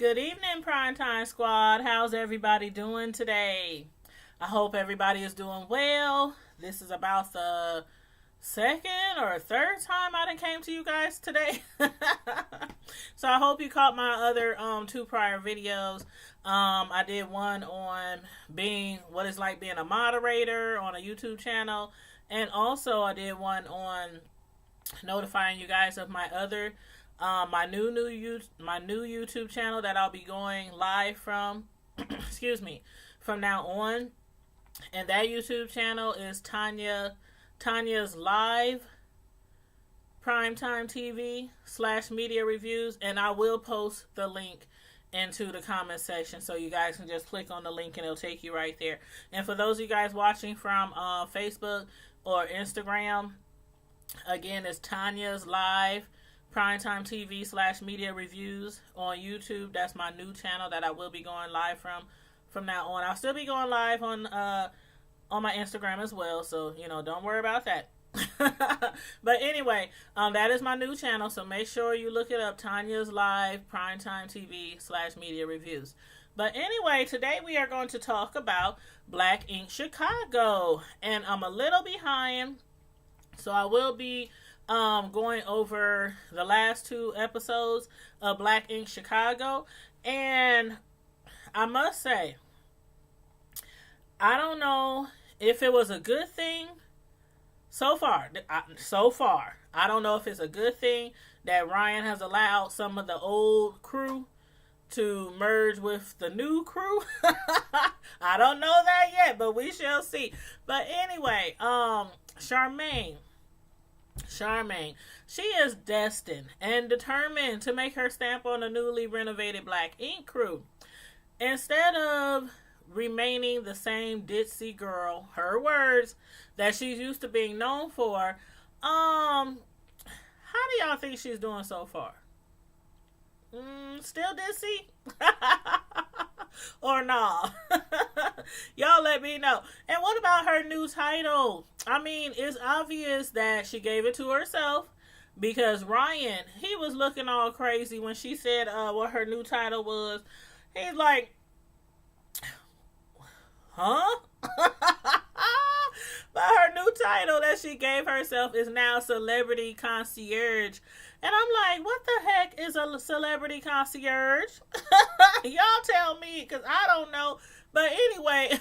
Good evening, Primetime Squad. How's everybody doing today? I hope everybody is doing well. This is about the second or third time I done came to you guys today. So I hope you caught my other two prior videos. I did one on being what it's like being a moderator on a YouTube channel, and also I did one on notifying you guys of my other my new YouTube channel that I'll be going live from excuse me, from now on. And that YouTube channel is Tanya's Live Primetime TV / media reviews, and I will post the link into the comment section so you guys can just click on the link and it'll take you right there. And for those of you guys watching from Facebook or Instagram, again, it's Tanya's Live Primetime TV / media reviews on YouTube. That's my new channel that I will be going live from now on. I'll still be going live on my Instagram as well, so don't worry about that. But anyway, that is my new channel, so make sure you look it up, Tanya's Live Primetime TV / media reviews. But anyway, today we are going to talk about Black Ink Chicago, and I'm a little behind, so I will be going over the last two episodes of Black Ink Chicago. And I must say, I don't know if it was a good thing so far. I don't know if it's a good thing that Ryan has allowed some of the old crew to merge with the new crew. I don't know that yet, but we shall see. But anyway, Charmaine, she is destined and determined to make her stamp on the newly renovated Black Ink crew. Instead of remaining the same ditzy girl, her words, that she's used to being known for, how do y'all think she's doing so far? Still ditzy? Or nah? Y'all let me know. And what about her new title? I mean, it's obvious that she gave it to herself, because Ryan, he was looking all crazy when she said what her new title was. He's like, huh? But her new title that she gave herself is now Celebrity Concierge. And I'm like, what the heck is a celebrity concierge? Y'all tell me, because I don't know. But anyway,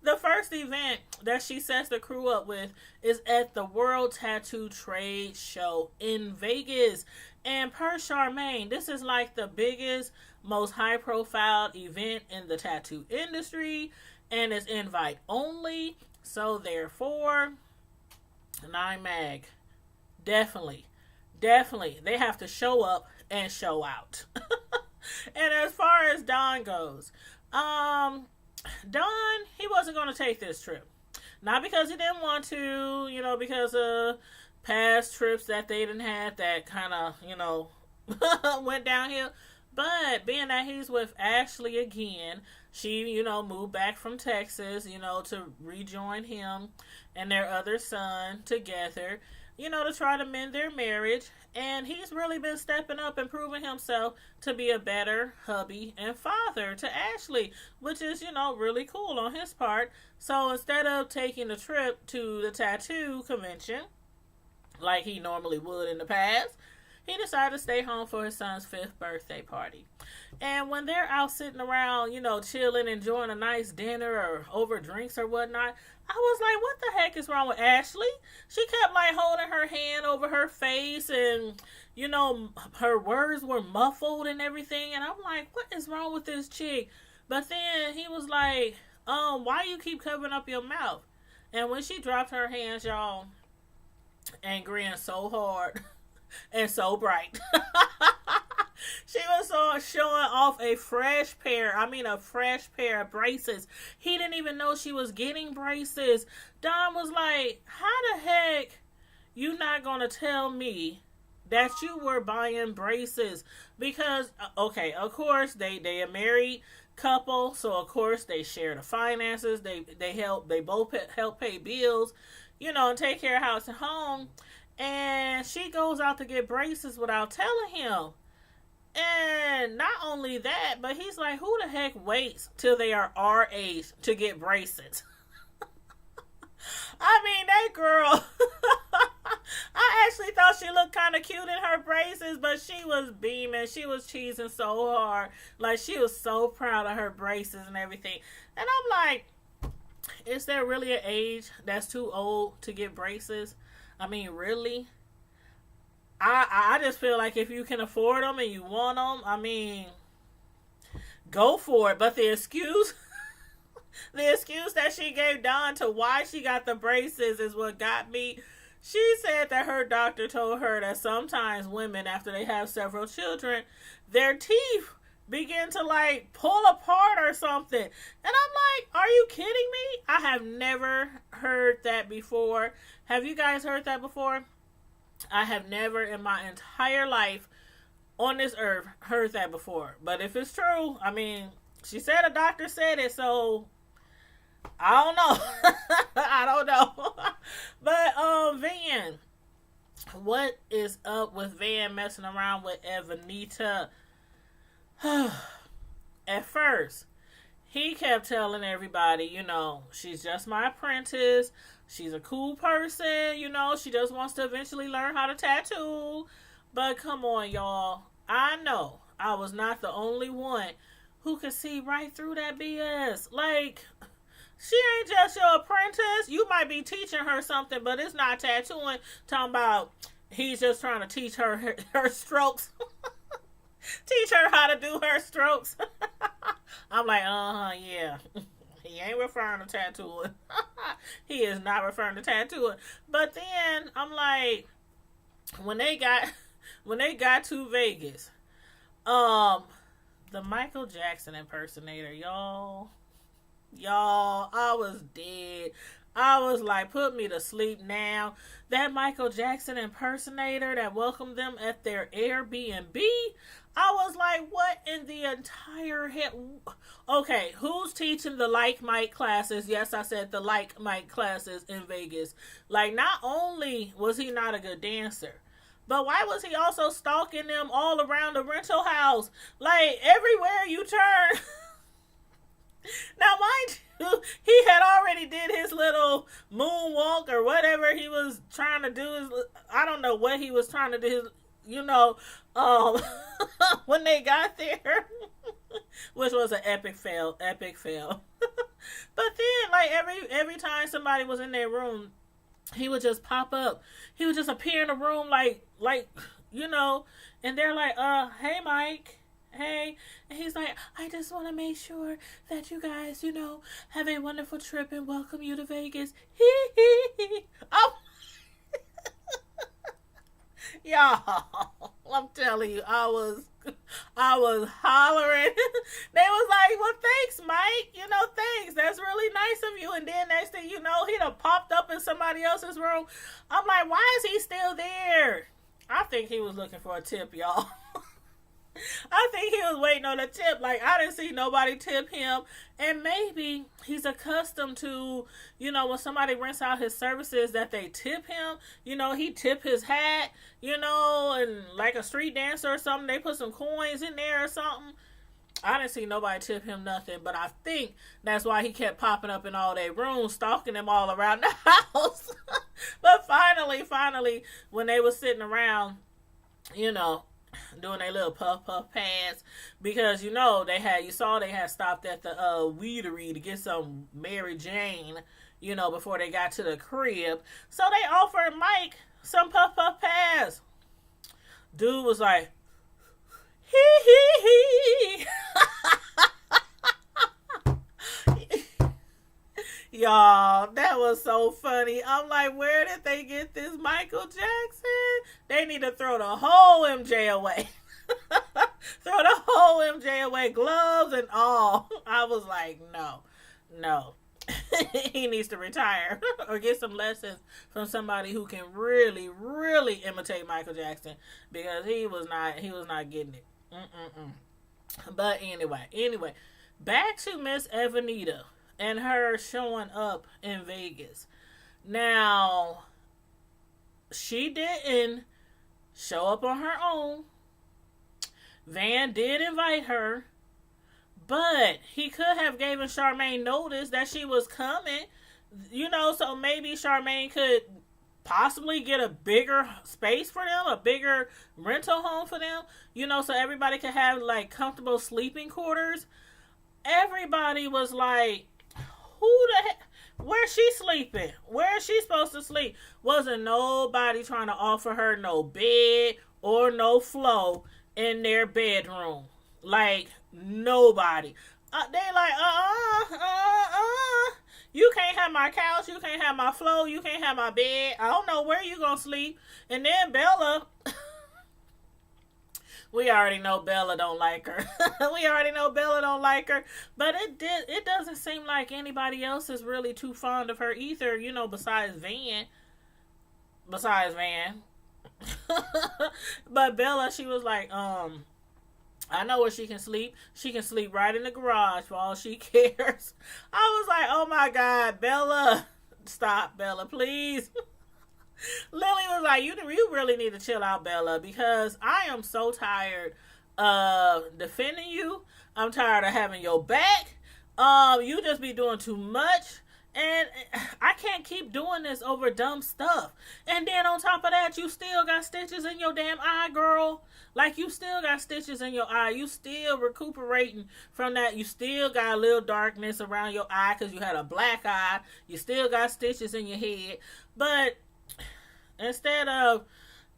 the first event that she sets the crew up with is at the World Tattoo Trade Show in Vegas. And per Charmaine, this is like the biggest, most high-profile event in the tattoo industry. And it's invite only. So therefore, Nine Mag, definitely, they have to show up and show out. And as far as Don goes, Don, he wasn't going to take this trip. Not because he didn't want to, because of past trips that they didn't have that kind of, went downhill. But being that he's with Ashley again, she, moved back from Texas, to rejoin him and their other son together, to try to mend their marriage. And he's really been stepping up and proving himself to be a better hubby and father to Ashley, which is, really cool on his part. So instead of taking the trip to the tattoo convention, like he normally would in the past, he decided to stay home for his son's 5th birthday party. And when they're out sitting around, chilling, enjoying a nice dinner or over drinks or whatnot, I was like, what the heck is wrong with Ashley? She kept holding her hand over her face, and, her words were muffled and everything. And I'm like, what is wrong with this chick? But then he was like, why you keep covering up your mouth? And when she dropped her hands, y'all, and grinned so hard and so bright, she was showing off a fresh pair of braces. He didn't even know she was getting braces. Don was like, how the heck you not gonna tell me that you were buying braces? Because, okay, of course, they a married couple, so of course they share the finances. They both help pay bills, and take care of house and home. And she goes out to get braces without telling him. And not only that, but he's like, who the heck waits till they are our age to get braces? I mean, that girl, I actually thought she looked kind of cute in her braces, but she was beaming. She was cheesing so hard. Like, she was so proud of her braces and everything. And I'm like, is there really an age that's too old to get braces? I mean, really? I just feel like if you can afford them and you want them, I mean, go for it. But the excuse, the excuse that she gave Dawn to why she got the braces is what got me. She said that her doctor told her that sometimes women, after they have several children, their teeth begin to like pull apart or something. And I'm like, are you kidding me? I have never heard that before. Have you guys heard that before? I have never in my entire life on this earth heard that before. But if it's true, I mean, she said a doctor said it, so I don't know. I don't know. But Van, what is up with Van messing around with Evanita? At first, he kept telling everybody, you know, she's just my apprentice. She's a cool person, you know, she just wants to eventually learn how to tattoo. But come on, y'all. I know I was not the only one who could see right through that BS. Like, she ain't just your apprentice. You might be teaching her something, but it's not tattooing. Talking about he's just trying to teach her her strokes. Teach her how to do her strokes. I'm like, yeah. He ain't referring to tattooing. He is not referring to tattooing. But then I'm like, when they got to Vegas, the Michael Jackson impersonator, y'all, I was dead. I was like, put me to sleep now. That Michael Jackson impersonator that welcomed them at their Airbnb, I was like, what in the entire head? Okay, who's teaching the Like Mike classes? Yes, I said the Like Mike classes in Vegas. Like, not only was he not a good dancer, but why was he also stalking them all around the rental house? Like, everywhere you turn. Now, mind you, he had already did his little moonwalk or whatever he was trying to do. I don't know what he was trying to do, you know, when they got there, which was an epic fail. But then, like, every time somebody was in their room, he would just pop up. He would just appear in the room like, you know, and they're like, hey, Mike. Hey, and he's like, I just want to make sure that you guys, you know, have a wonderful trip and welcome you to Vegas. Oh. Y'all, I'm telling you, I was hollering. They was like, well, thanks, Mike. You know, thanks. That's really nice of you. And then next thing you know, he done popped up in somebody else's room. I'm like, why is he still there? I think he was looking for a tip, y'all. I think he was waiting on a tip. Like, I didn't see nobody tip him. And maybe he's accustomed to, you know, when somebody rents out his services that they tip him. You know, he tip his hat, you know, and like a street dancer or something, they put some coins in there or something. I didn't see nobody tip him nothing. But I think that's why he kept popping up in all their rooms, stalking them all around the house. But finally, when they were sitting around, you know, doing their little puff pads, because you know they had stopped at the weedery to get some Mary Jane, you know, before they got to the crib. So they offered Mike some puff pads. Dude was like, hee. Y'all, that was so funny. I'm like, where did they get this Michael Jackson? They need to throw the whole MJ away. Throw the whole MJ away, gloves and all. I was like, no. He needs to retire or get some lessons from somebody who can really, really imitate Michael Jackson, because he was not getting it. But anyway, back to Miss Evanita and her showing up in Vegas. Now, she didn't show up on her own. Van did invite her, but he could have given Charmaine notice that she was coming, so maybe Charmaine could possibly get a bigger space for them, a bigger rental home for them, so everybody could have like comfortable sleeping quarters. Everybody was like, who the heck? Where's she sleeping? Where is she supposed to sleep? Wasn't nobody trying to offer her no bed or no flow in their bedroom. Like, nobody. They like, you can't have my couch, you can't have my flow, you can't have my bed. I don't know where you gonna sleep. And then Bella, we already know Bella don't like her. We already know Bella don't like her. But it doesn't seem like anybody else is really too fond of her either, besides Van. But Bella, she was like, I know where she can sleep. She can sleep right in the garage for all she cares. I was like, oh my God, Bella. Stop, Bella, please. Lily was like, you really need to chill out, Bella, because I am so tired of defending you. I'm tired of having your back. You just be doing too much. And I can't keep doing this over dumb stuff. And then on top of that, you still got stitches in your damn eye, girl. Like, you still got stitches in your eye. You still recuperating from that. You still got a little darkness around your eye because you had a black eye. You still got stitches in your head. But instead of,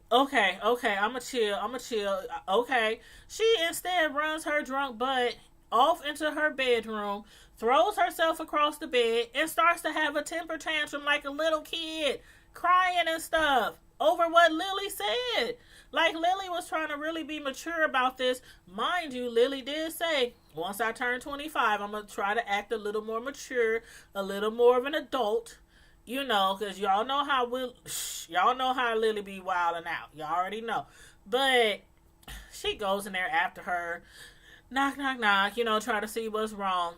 okay, I'ma chill. Okay. She instead runs her drunk butt off into her bedroom, throws herself across the bed, and starts to have a temper tantrum like a little kid, crying and stuff over what Lily said. Like, Lily was trying to really be mature about this. Mind you, Lily did say, once I turn 25, I'm going to try to act a little more mature, a little more of an adult, because y'all know how Lily be wilding out. Y'all already know. But she goes in there after her, knock, knock, knock, try to see what's wrong.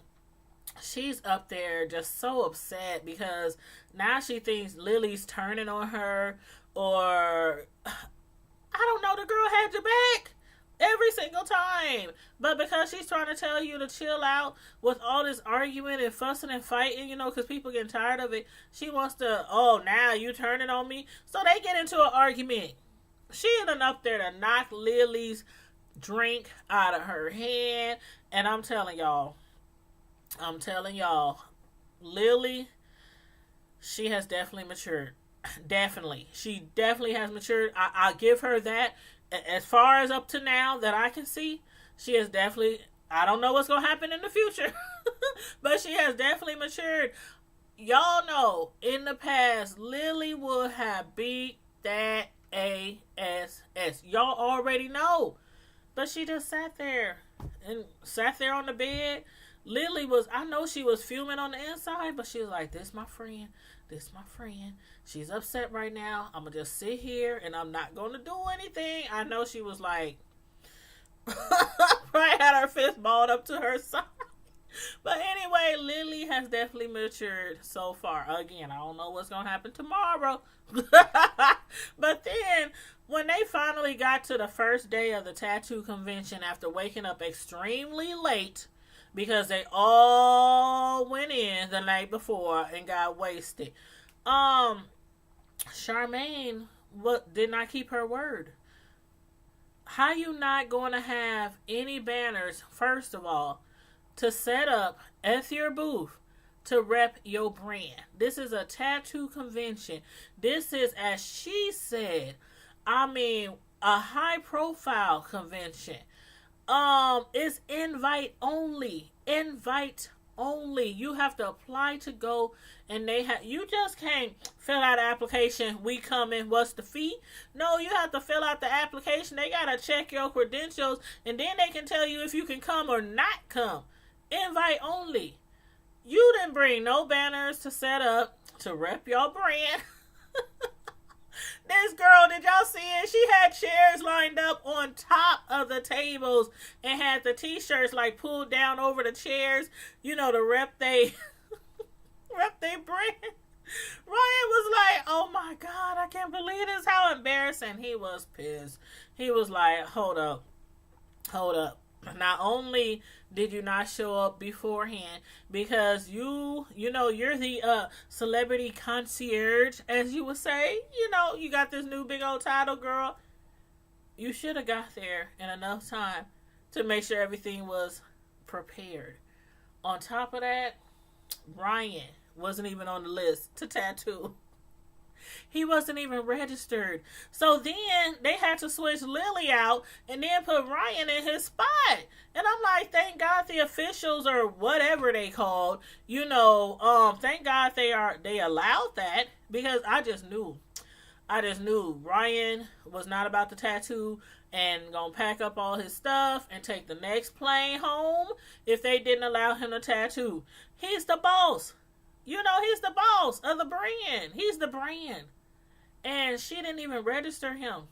She's up there just so upset because now she thinks Lily's turning on her, or I don't know, the girl had your back every single time. But because she's trying to tell you to chill out with all this arguing and fussing and fighting, because people getting tired of it, she wants to, now you turning on me. So they get into an argument. She ended up there to knock Lily's drink out of her hand. And I'm telling y'all, Lily, she has definitely matured. Definitely. She definitely has matured. I'll give her that. As far as up to now that I can see, she has definitely, I don't know what's going to happen in the future, but she has definitely matured. Y'all know, in the past, Lily would have beat that ass. Y'all already know. But she just sat there on the bed. Lily was, I know she was fuming on the inside, but she was like, this my friend. She's upset right now. I'm going to just sit here and I'm not going to do anything. I know she was like, probably had her fist balled up to her side. But anyway, Lily has definitely matured so far. Again, I don't know what's going to happen tomorrow. But then, when they finally got to the first day of the tattoo convention after waking up extremely late, because they all went in the night before and got wasted, Charmaine did not keep her word. How you not going to have any banners, first of all, to set up at your booth to rep your brand? This is a tattoo convention. This is, as she said, a high profile convention. It's invite only. You have to apply to go, and you just can't fill out an application. We coming. What's the fee? No, you have to fill out the application. They gotta check your credentials, and then they can tell you if you can come or not come. Invite only. You didn't bring no banners to set up to rep your brand. This girl, did y'all see it? She had chairs lined up on top of the tables and had the t-shirts like pulled down over the chairs, to rep they brand. Ryan was like, oh my God, I can't believe this. How embarrassing. He was pissed. He was like, hold up. Hold up. Not only did you not show up beforehand because you're the celebrity concierge, as you would say. You got this new big old title, girl. You should have got there in enough time to make sure everything was prepared. On top of that, Ryan wasn't even on the list to tattoo. He wasn't even registered. So then they had to switch Lily out and then put Ryan in his spot. And I'm like, thank God the officials or whatever they called, thank God they allowed that because I just knew. Ryan was not about to tattoo and gonna pack up all his stuff and take the next plane home if they didn't allow him to tattoo. He's the boss. He's the boss of the brand. He's the brand. And she didn't even register him.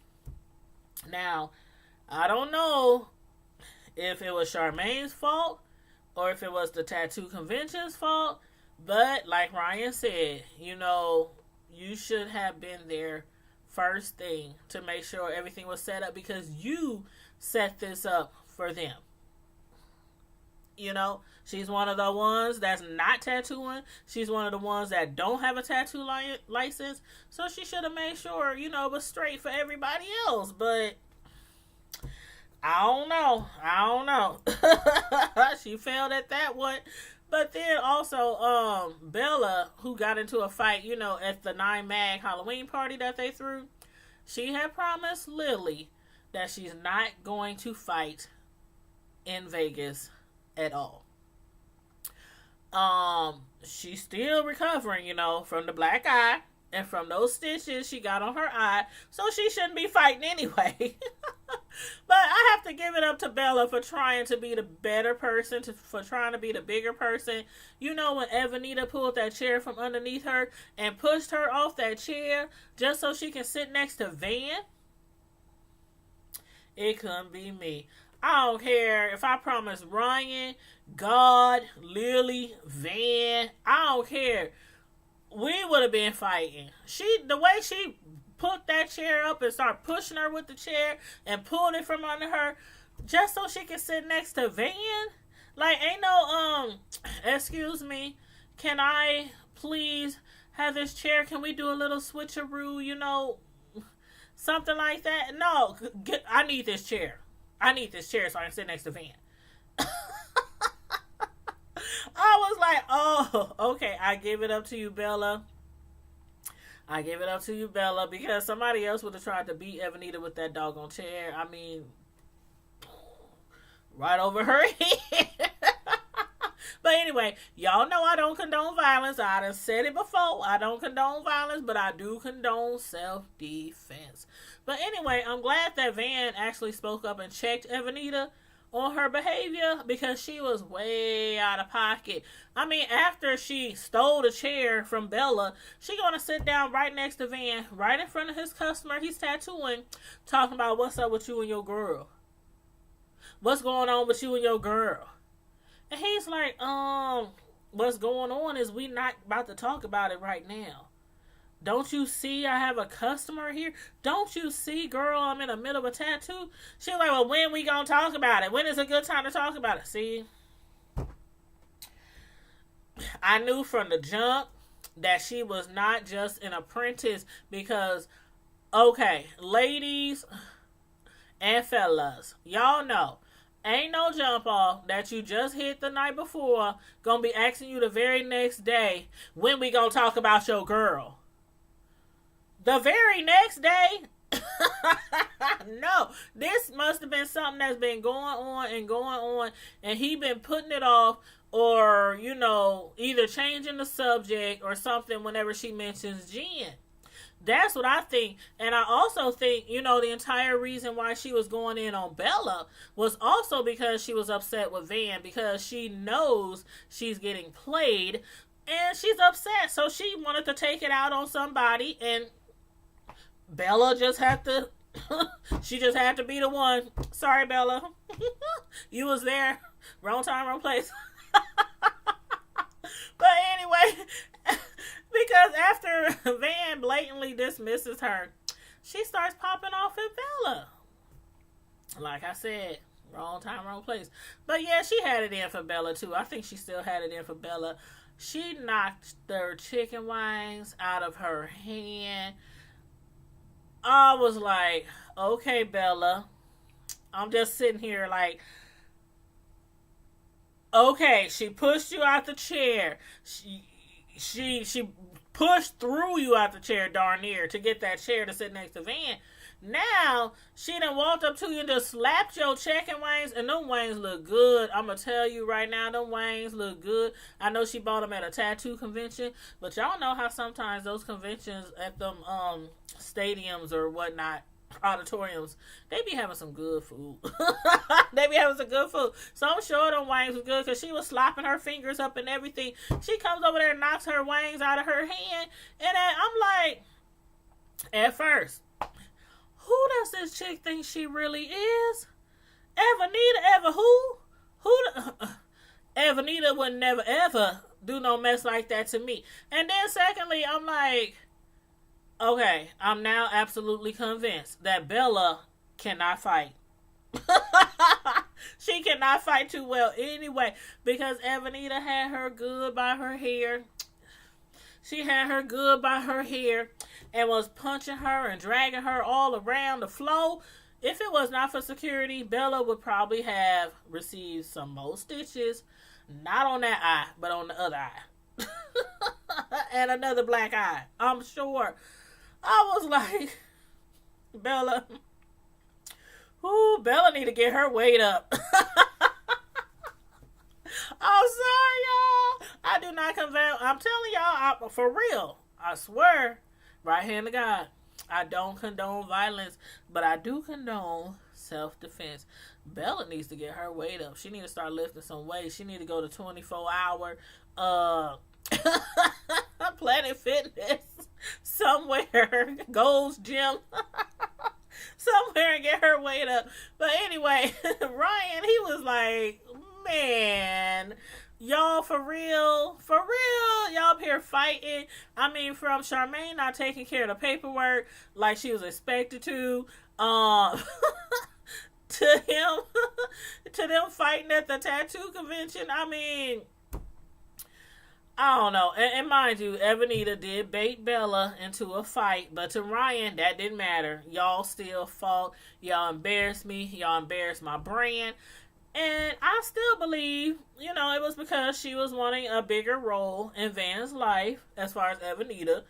Now, I don't know if it was Charmaine's fault or if it was the tattoo convention's fault. But like Ryan said, you should have been there first thing to make sure everything was set up because you set this up for them. She's one of the ones that's not tattooing. She's one of the ones that don't have a tattoo license. So she should have made sure, it was straight for everybody else. But I don't know. She failed at that one. But then also, Bella, who got into a fight, at the 9 Mag Halloween party that they threw, she had promised Lily that she's not going to fight in Vegas at all. She's still recovering, from the black eye and from those stitches she got on her eye, so she shouldn't be fighting anyway. But I have to give it up to Bella for trying to be the better person, for trying to be the bigger person. When Evanita pulled that chair from underneath her and pushed her off that chair just so she can sit next to Van, it couldn't be me. I don't care if I promise Ryan, God, Lily, Van. I don't care. We would have been fighting. The way she put that chair up and started pushing her with the chair and pulled it from under her just so she can sit next to Van. Like, ain't no, excuse me, can I please have this chair? Can we do a little switcheroo, something like that? No, I need this chair. I need this chair so I can sit next to Van. I was like, oh, okay, I give it up to you, Bella. Because somebody else would have tried to beat Evanita with that doggone chair. I mean, right over her head. But anyway, y'all know I don't condone violence. I done said it before. I don't condone violence, but I do condone self-defense. But anyway, I'm glad that Van actually spoke up and checked Evanita on her behavior because she was way out of pocket. I mean, after she stole the chair from Bella, she gonna sit down right next to Van, right in front of his customer he's tattooing, talking about what's up with you and your girl. What's going on with you and your girl? And he's like, what's going on is we not about to talk about it right now. Don't you see I have a customer here? Don't you see, girl, I'm in the middle of a tattoo? She's like, well, when we gonna talk about it? When is a good time to talk about it? See? I knew from the jump that she was not just an apprentice because, okay, ladies and fellas, y'all know, ain't no jump off that you just hit the night before gonna be asking you the very next day, when we gonna talk about your girl? The very next day? No, this must have been something that's been going on, and he been putting it off, or, either changing the subject or something whenever she mentions Jen. That's what I think. And I also think, the entire reason why she was going in on Bella was also because she was upset with Van, because she knows she's getting played and she's upset. So she wanted to take it out on somebody, and Bella just had to, she just had to be the one. Sorry, Bella. You was there. Wrong time, wrong place. But anyway, because after Van blatantly dismisses her, she starts popping off at Bella. Like I said, Wrong time, wrong place. But yeah, she had it in for Bella too. I think she still had it in for Bella. She knocked their chicken wings out of her hand. I was like, okay, Bella. I'm just sitting here like, okay, she pushed you out the chair. She pushed through you out the chair darn near to get that chair to sit next to Van. Now, she done walked up to you and just slapped your chicken wings, and them wings look good. I'm going to tell you right now, them wings look good. I know she bought them at a tattoo convention, but y'all know how sometimes those conventions at them stadiums or whatnot, auditoriums, they be having some good food. They be having some good food. So I'm sure them wings was good because she was slopping her fingers up and everything. She comes over there and knocks her wings out of her hand, and I'm like, at first, who does this chick think she really is? Evanita, Evanita would never ever do no mess like that to me. And then secondly, I'm like, okay, I'm now absolutely convinced that Bella cannot fight. She cannot fight too well anyway, because Evanita had her good by her hair. She had her good by her hair and was punching her and dragging her all around the floor. If it was not for security, Bella would probably have received some more stitches. Not on that eye, but on the other eye. And another black eye, I'm sure. I was like, Bella, ooh, Bella need to get her weight up. I'm sorry, y'all. I do not condone. I'm telling y'all, for real. I swear, right hand to God, I don't condone violence, but I do condone self-defense. Bella needs to get her weight up. She needs to start lifting some weight. She needs to go to 24-hour Planet Fitness somewhere, Gold's Gym. Somewhere and get her weight up. But anyway, Ryan, he was like, man, y'all for real, y'all up here fighting. I mean, from Charmaine not taking care of the paperwork like she was expected to him, to them fighting at the tattoo convention. I mean, I don't know. And mind you, Evanita did bait Bella into a fight, but to Ryan, that didn't matter. Y'all still fought. Y'all embarrassed me. Y'all embarrassed my brand. And I still believe, it was because she was wanting a bigger role in Van's life as far as Evanita.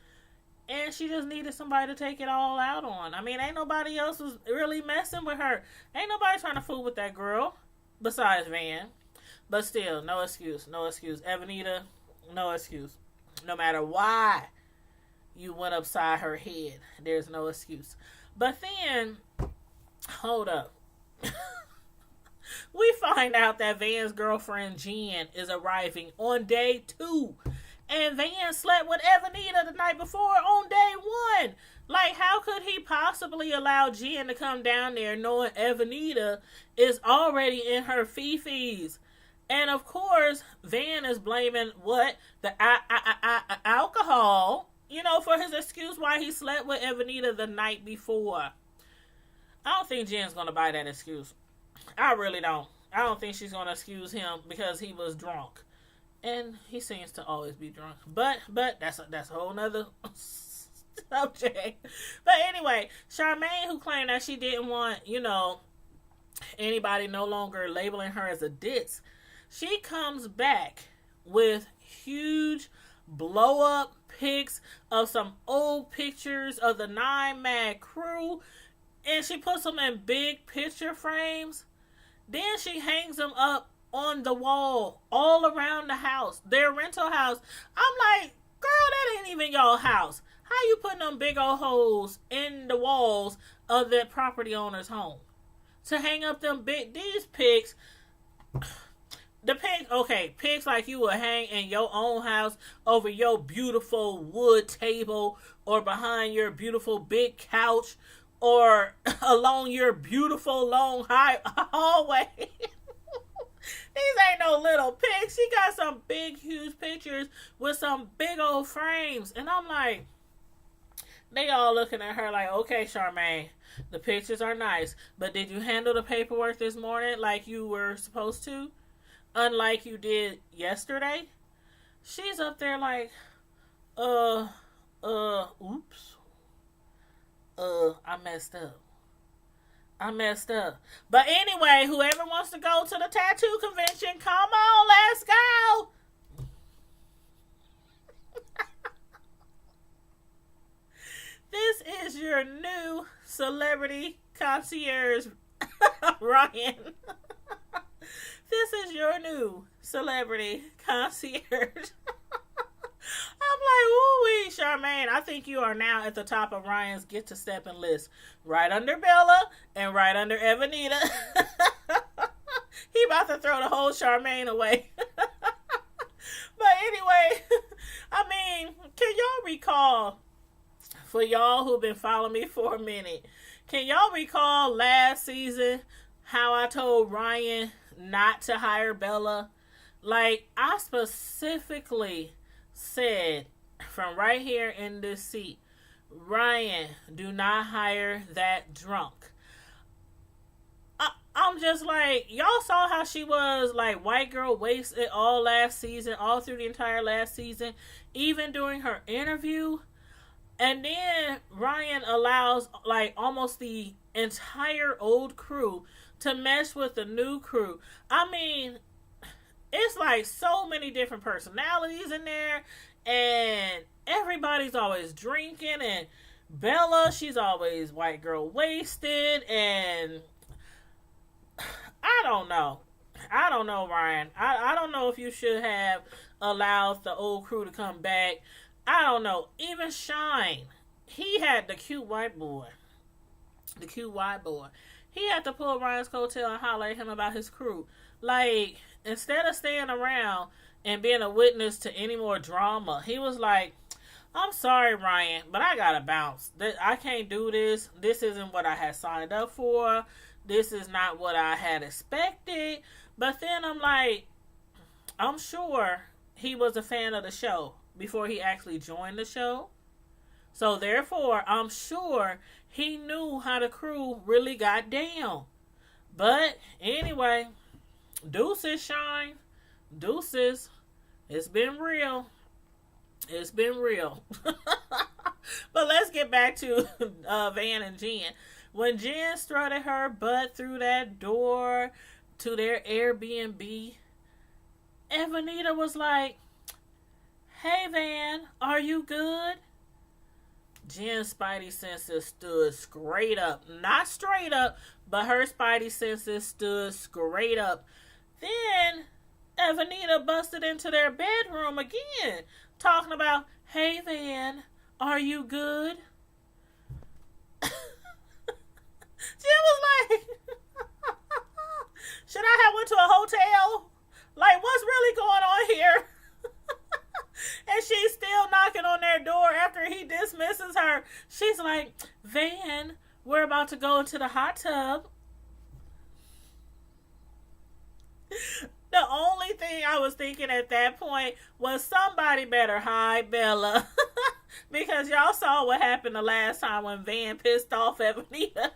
And she just needed somebody to take it all out on. I mean, ain't nobody else was really messing with her. Ain't nobody trying to fool with that girl besides Van. But still, no excuse. No excuse. Evanita, no excuse. No matter why you went upside her head, there's no excuse. But then, hold up. We find out that Van's girlfriend Jen is arriving on day 2. And Van slept with Evanita the night before on day 1. Like, how could he possibly allow Jen to come down there knowing Evanita is already in her fifis? And of course, Van is blaming what? The alcohol, for his excuse why he slept with Evanita the night before. I don't think Jen's going to buy that excuse. I really don't. I don't think she's going to excuse him because he was drunk. And he seems to always be drunk. But that's a whole nother subject. But anyway, Charmaine, who claimed that she didn't want, anybody no longer labeling her as a ditz, she comes back with huge blow-up pics of some old pictures of the 9 Mad Crew. And she puts them in big picture frames. Then she hangs them up on the wall all around the house, their rental house. I'm like, girl, that ain't even your house. How you putting them big old holes in the walls of that property owner's home to hang up these pics? The pics like you would hang in your own house over your beautiful wood table or behind your beautiful big couch or along your beautiful long hallway. These ain't no little pics. She got some big, huge pictures with some big old frames. And I'm like, They all looking at her like, okay, Charmaine, the pictures are nice, but did you handle the paperwork this morning like you were supposed to? Unlike you did yesterday? She's up there like, oops. I messed up. But anyway, whoever wants to go to the tattoo convention, come on, let's go. This is your new celebrity concierge, Ryan. This is your new celebrity concierge. I'm like, ooh-wee, Charmaine, I think you are now at the top of Ryan's get to stepping list. Right under Bella and right under Evanita. He about to throw the whole Charmaine away. But anyway, I mean, can y'all recall, for y'all who've been following me for a minute, can y'all recall last season how I told Ryan not to hire Bella? Like, I specifically said from right here in this seat, Ryan, do not hire that drunk. I'm just like, y'all saw how she was like white girl wasted all last season, all through the entire last season, even during her interview. And then Ryan allows like almost the entire old crew to mesh with the new crew. I mean, it's like so many different personalities in there, and everybody's always drinking, and Bella, she's always white girl wasted, and I don't know, Ryan. I don't know if you should have allowed the old crew to come back. I don't know. Even Shine, he had the cute white boy. He had to pull Ryan's coattail and holler at him about his crew. Like, instead of staying around and being a witness to any more drama, he was like, I'm sorry, Ryan, but I gotta bounce. I can't do this. This isn't what I had signed up for. This is not what I had expected. But then I'm like, I'm sure he was a fan of the show before he actually joined the show. So therefore, I'm sure he knew how the crew really got down. But anyway, deuces, Shine. Deuces. It's been real. But let's get back to Van and Jen. When Jen strutted her butt through that door to their Airbnb, Evanita was like, hey, Van, are you good? Jen's spidey senses stood straight up. Not straight up, but her spidey senses stood straight up. Then Evanita busted into their bedroom again, talking about, hey, Van, are you good? Jen was like, should I have went to a hotel? Like, what's really going on here? And she's still knocking on their door after he dismisses her. She's like, Van, we're about to go into the hot tub. The only thing I was thinking at that point was somebody better hide Bella. Because y'all saw what happened the last time when Van pissed off Evanita.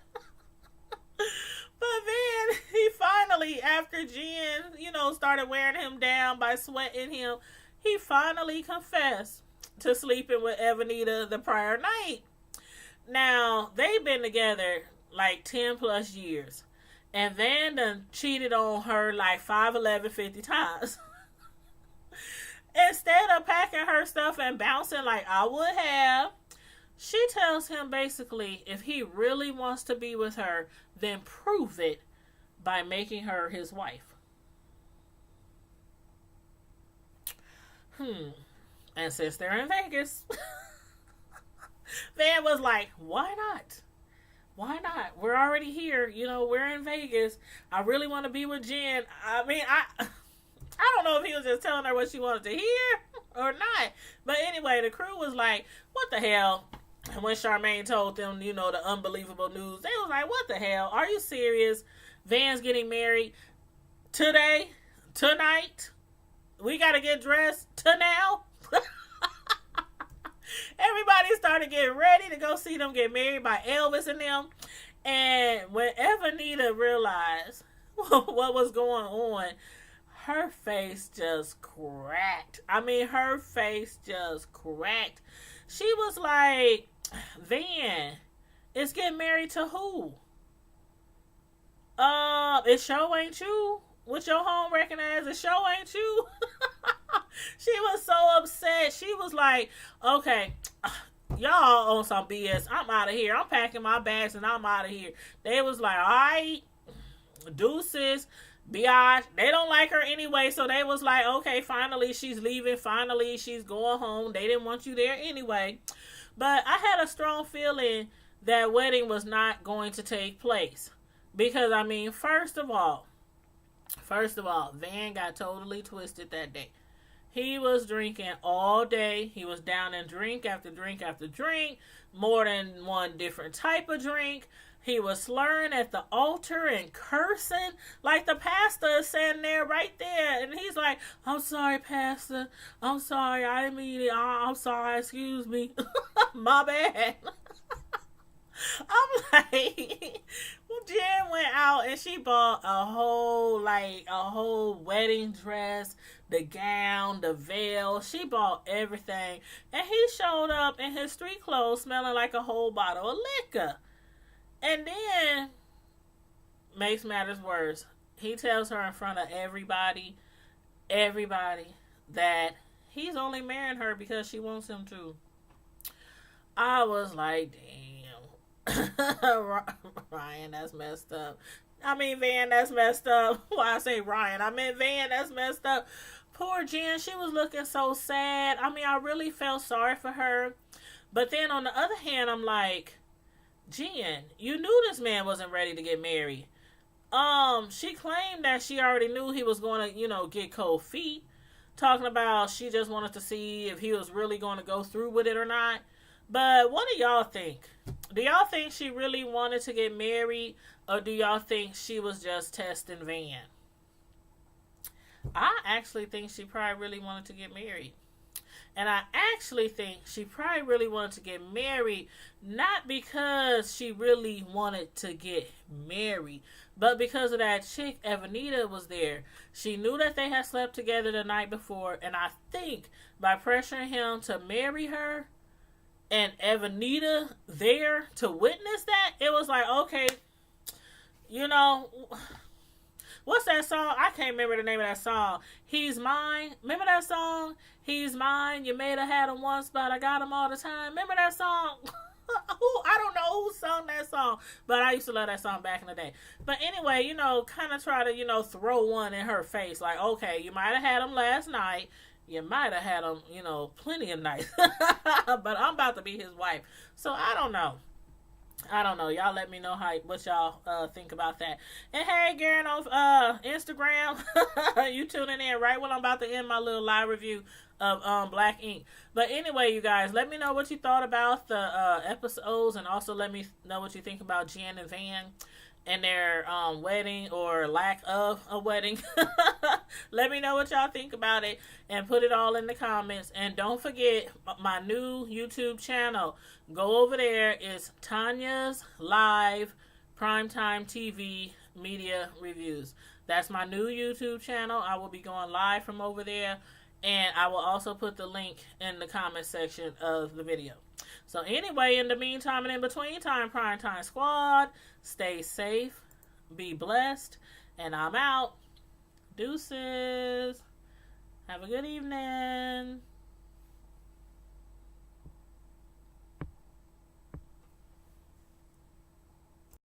But Van, he finally, after Jen, started wearing him down by sweating him, he finally confessed to sleeping with Evanita the prior night. Now, they've been together like 10 plus years. And Van done cheated on her like 50 times. Instead of packing her stuff and bouncing like I would have, she tells him basically if he really wants to be with her, then prove it by making her his wife. And since they're in Vegas, Van was like, why not? Why not? We're already here. We're in Vegas. I really want to be with Jen. I mean, I don't know if he was just telling her what she wanted to hear or not. But anyway, the crew was like, what the hell? And when Charmaine told them, the unbelievable news, they was like, what the hell? Are you serious? Van's getting married today? Tonight? We got to get dressed to now? Everybody started getting ready to go see them get married by Elvis and them. And when Evanita realized what was going on, her face just cracked. I mean, her face just cracked. She was like, Van is getting married to who? It sure ain't you. What your home recognize, it sure ain't you. She was so upset. She was like, okay, y'all on some BS. I'm out of here. I'm packing my bags and I'm out of here. They was like, all right, deuces, biatch. They don't like her anyway, so they was like, okay, finally she's leaving. Finally she's going home. They didn't want you there anyway. But I had a strong feeling that wedding was not going to take place. Because, I mean, first of all, Van got totally twisted that day. He was drinking all day. He was down in drink after drink after drink, more than one different type of drink. He was slurring at the altar and cursing. Like the pastor is sitting there right there. And he's like, I'm sorry, pastor. I'm sorry. I didn't mean it. I'm sorry. Excuse me. My bad. I'm like, Jen went out and she bought a whole wedding dress, the gown, the veil. She bought everything. And he showed up in his street clothes smelling like a whole bottle of liquor. And then, makes matters worse, he tells her in front of everybody, that he's only marrying her because she wants him to. I was like, damn. Ryan, that's messed up. I mean, Van, that's messed up. Why I say Ryan? I meant Van, that's messed up. Poor Jen, she was looking so sad. I mean, I really felt sorry for her. But then on the other hand, I'm like, Jen, you knew this man wasn't ready to get married. She claimed that she already knew he was going to, get cold feet. Talking about she just wanted to see if he was really going to go through with it or not. But what do y'all think? Do y'all think she really wanted to get married? Or do y'all think she was just testing Van? I actually think she probably really wanted to get married. And I actually think she probably really wanted to get married, not because she really wanted to get married, but because of that chick, Evanita, was there. She knew that they had slept together the night before, and I think by pressuring him to marry her, and Evanita there to witness that, it was like, okay, what's that song? I can't remember the name of that song. He's Mine. Remember that song? He's Mine. You may have had him once, but I got him all the time. Remember that song? I don't know who sung that song, but I used to love that song back in the day. But anyway, kind of try to, throw one in her face. Like, okay, you might have had him last night. You might have had him, plenty of nights. But I'm about to be his wife. So I don't know. Y'all let me know what y'all think about that. And hey, Garen on Instagram, you tuning in right when I'm about to end my little live review of Black Ink. But anyway, you guys, let me know what you thought about the episodes, and also let me know what you think about Jen and Van and their wedding or lack of a wedding. Let me know what y'all think about it and put it all in the comments. And don't forget my new YouTube channel. Go over there. It's Tanya's Live Primetime TV Media Reviews. That's my new YouTube channel. I will be going live from over there. And I will also put the link in the comment section of the video. So anyway, in the meantime and in between time, Primetime Squad, stay safe, be blessed, and I'm out. Deuces. Have a good evening.